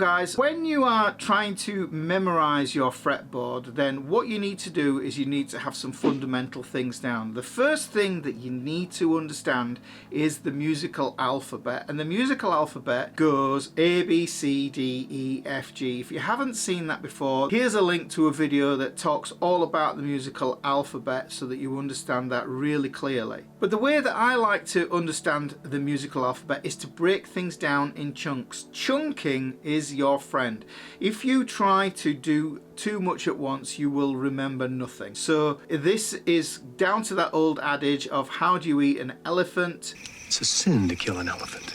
guys, when you are trying to memorize your fretboard, then what you need to do is you need to have some fundamental things down. The first thing that you need to understand is the musical alphabet, and the musical alphabet goes A, B, C, D, E, F, G. If you haven't seen that before, here's a link to a video that talks all about the musical alphabet so that you understand that really clearly. But the way that I like to understand the musical alphabet is to break things down in chunks. Chunking is your friend. If you try to do too much at once, you will remember nothing. So this is down to that old adage of how do you eat an elephant? It's a sin to kill an elephant.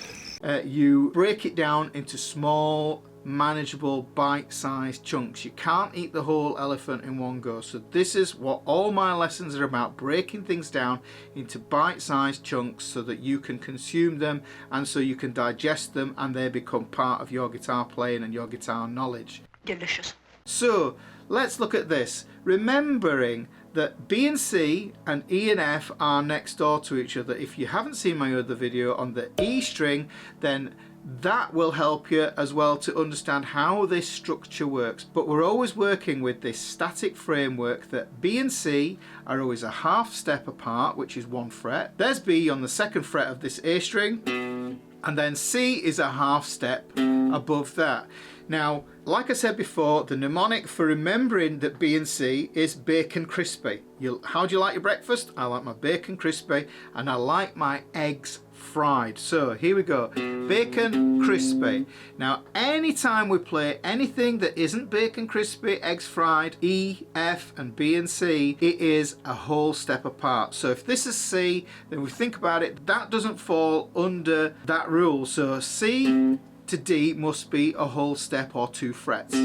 You break it down into small, manageable, bite-sized chunks. You can't eat the whole elephant in one go. So this is what all my lessons are about, breaking things down into bite-sized chunks so that you can consume them and so you can digest them and they become part of your guitar playing and your guitar knowledge. Delicious. So let's look at this, remembering that B and C and E and F are next door to each other. If you haven't seen my other video on the E string, then that will help you as well to understand how this structure works. But we're always working with this static framework that B and C are always a half step apart, which is 1 fret. There's B on the 2nd fret of this A string, and then C is a half step above that. Now, like I said before, the mnemonic for remembering that B and C is bacon crispy. How do you like your breakfast? I like my bacon crispy and I like my eggs fried. So here we go, bacon crispy. Now anytime we play anything that isn't bacon crispy, eggs fried, E, F and B and C, it is a whole step apart. So if this is C, then we think about it, that doesn't fall under that rule. So C to D must be a whole step or 2 frets.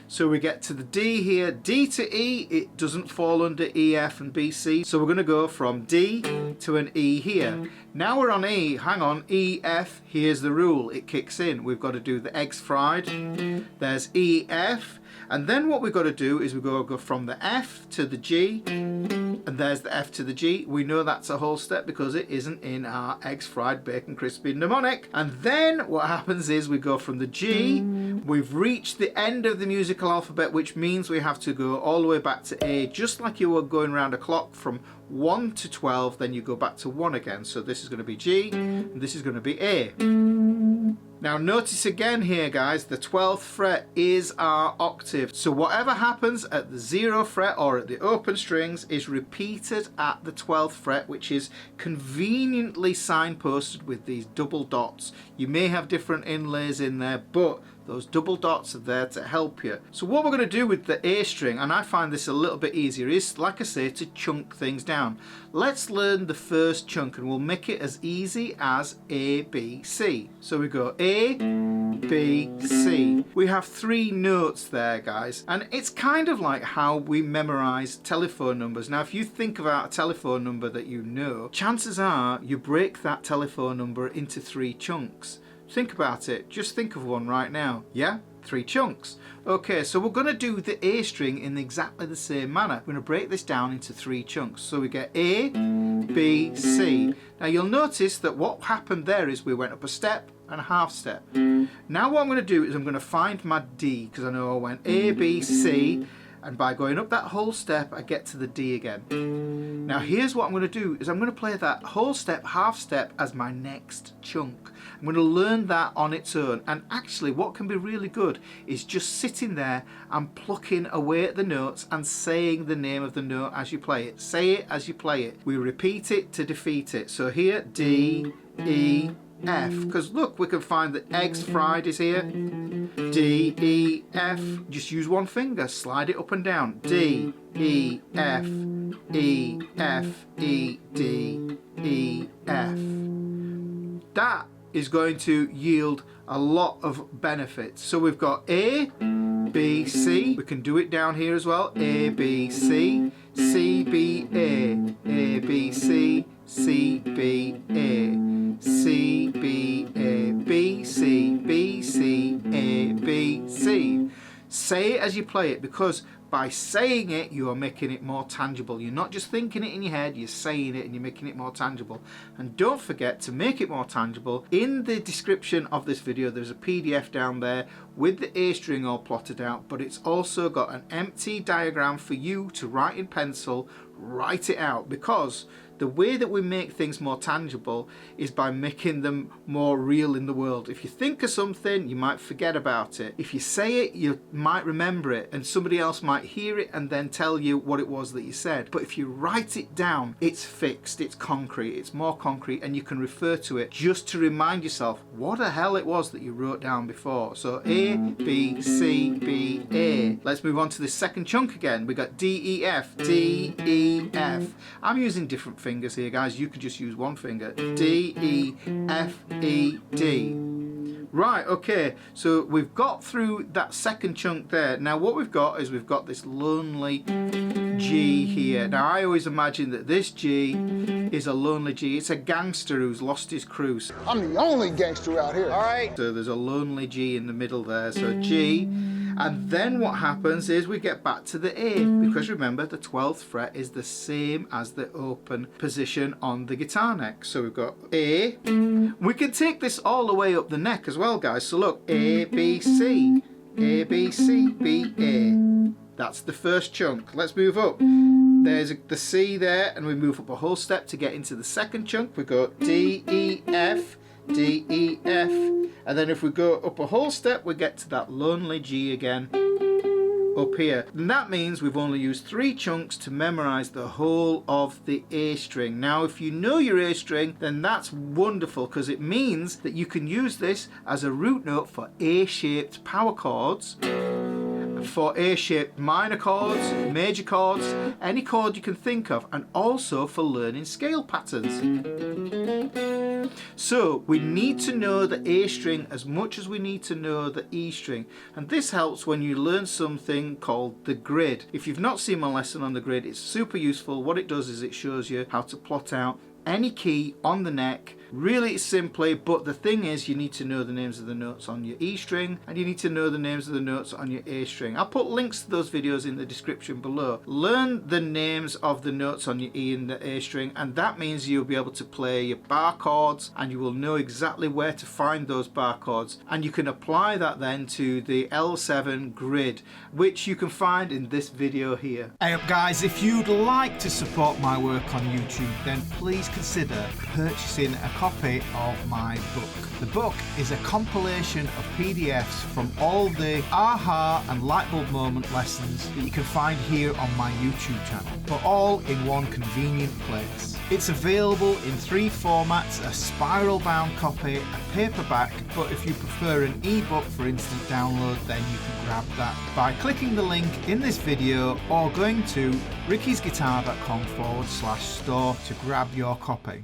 So we get to the D here, D to E, it doesn't fall under E, F and B, C. So we're going to go from D to an E here. Now we're on E, hang on, E, F, here's the rule, it kicks in. We've got to do the eggs fried, there's E, F, and then what we've got to do is we've got to go from the F to the G, and there's the F to the G. We know that's a whole step because it isn't in our eggs fried bacon crispy mnemonic. And then what happens is we go from the G, we've reached the end of the musical alphabet, which means we have to go all the way back to A, just like you were going around a clock from 1 to 12, then you go back to 1 again. So this is going to be G, and this is going to be A. Now notice again here guys, the 12th fret is our octave. So whatever happens at the 0th fret or at the open strings is repeated at the 12th fret, which is conveniently signposted with these double dots. You may have different inlays in there, but those double dots are there to help you. So what we're going to do with the A string, and I find this a little bit easier, is, like I say, to chunk things down. Let's learn the first chunk and we'll make it as easy as A, B, C. So we go A, B, C. We have 3 notes there guys, and it's kind of like how we memorize telephone numbers. Now if you think about a telephone number that you know, chances are you break that telephone number into 3 chunks. Think about it, just think of one right now. Yeah, 3 chunks. Okay, so we're going to do the A string in exactly the same manner. We're going to break this down into 3 chunks. So we get A, B, C. Now you'll notice that what happened there is we went up a step and a half step. Now what I'm going to do is I'm going to find my D, because I know I went A, B, C, and by going up that whole step I get to the D again. Now here's what I'm going to do, is I'm going to play that whole step, half step as my next chunk. I'm going to learn that on its own, and actually what can be really good is just sitting there and plucking away at the notes and saying the name of the note as you play it. Say it as you play it. We repeat it to defeat it. So here, D, E, F, because look, we can find that eggs fried is here. D, E, F, just use one finger, slide it up and down. D, E, F, E, F, E, D, E, F. That is going to yield a lot of benefits. So we've got A, B, C. We can do it down here as well. A, B, C, C, B, A, B, C, C, B, A, C, B, A, B, C, B, C, A, B, C. Say it as you play it, because by saying it, you are making it more tangible. You're not just thinking it in your head, you're saying it and you're making it more tangible. And don't forget to make it more tangible. In the description of this video, there's a PDF down there with the A string all plotted out, but it's also got an empty diagram for you to write in pencil, write it out, because the way that we make things more tangible is by making them more real in the world. If you think of something, you might forget about it. If you say it, you might remember it, and somebody else might hear it and then tell you what it was that you said. But if you write it down, it's fixed, it's concrete, it's more concrete, and you can refer to it just to remind yourself what the hell it was that you wrote down before. So A, B, C, B, A. Let's move on to the second chunk again. We got D, E, F, D, E, F. I'm using different fingers here, guys. You could just use one finger. D, E, F, E, D. Right, okay, so we've got through that second chunk there. Now what we've got is we've got this lonely G here. Now I always imagine that this G is a lonely G. It's a gangster who's lost his crew. I'm the only gangster out here. All right. So there's a lonely G in the middle there. So G. And then what happens is we get back to the A, because remember the 12th fret is the same as the open position on the guitar neck. So we've got A. We can take this all the way up the neck as well, guys. So look, A, B, C, A, B, C, B, A. That's the first chunk. Let's move up. There's the C there, and we move up a whole step to get into the second chunk. We go D, E, F, D, E, F, and then if we go up a whole step, we get to that lonely G again up here. And that means we've only used 3 chunks to memorize the whole of the A string. Now if you know your A string, then that's wonderful, because it means that you can use this as a root note for A-shaped power chords, for A-shaped minor chords, major chords, any chord you can think of, and also for learning scale patterns. So we need to know the A string as much as we need to know the E string, and this helps when you learn something called the grid. If you've not seen my lesson on the grid, it's super useful. What it does is it shows you how to plot out any key on the neck really simply, but the thing is you need to know the names of the notes on your E string, and you need to know the names of the notes on your A string. I'll put links to those videos in the description below. Learn the names of the notes on your E and the A string, and that means you'll be able to play your bar chords, and you will know exactly where to find those bar chords, and you can apply that then to the L7 grid, which you can find in this video here. Hey up guys, if you'd like to support my work on YouTube, then please consider purchasing a copy of my book. The book is a compilation of PDFs from all the aha and lightbulb moment lessons that you can find here on my YouTube channel, but all in one convenient place. It's available in 3 formats: a spiral bound copy, a paperback, but if you prefer an ebook for instant download, then you can grab that by clicking the link in this video or going to rickysguitar.com/store to grab your copy.